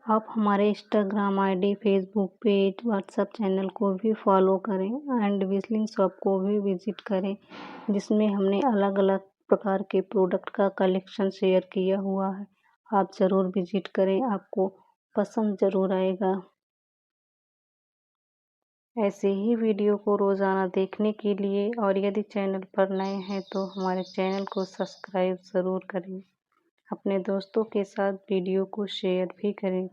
आप हमारे Instagram ID, Facebook page, WhatsApp channel को भी फॉलो करें एंड विजलिंग शॉप को भी विजिट करें, जिसमें हमने अलग-अलग प्रकार के प्रोडक्ट का कलेक्शन शेयर किया हुआ है। आप ज़रूर विजिट करें, आपको पसंद ज़रूर आएगा। ऐसे ही वीडियो को रोज़ाना देखने के लिए और यदि चैनल पर नए हैं तो हमारे चैनल को सब्सक्राइब ज़रूर करें। अपने दोस्तों के साथ वीडियो को शेयर भी करें।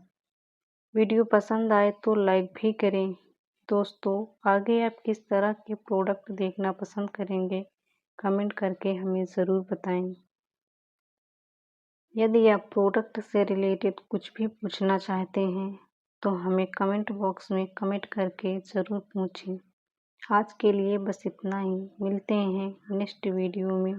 वीडियो पसंद आए तो लाइक भी करें। दोस्तों, आगे आप किस तरह के प्रोडक्ट देखना पसंद करेंगे, कमेंट करके हमें ज़रूर बताएं। यदि आप प्रोडक्ट से रिलेटेड कुछ भी पूछना चाहते हैं तो हमें कमेंट बॉक्स में कमेंट करके ज़रूर पूछें। आज के लिए बस इतना ही। मिलते हैं नेक्स्ट वीडियो में।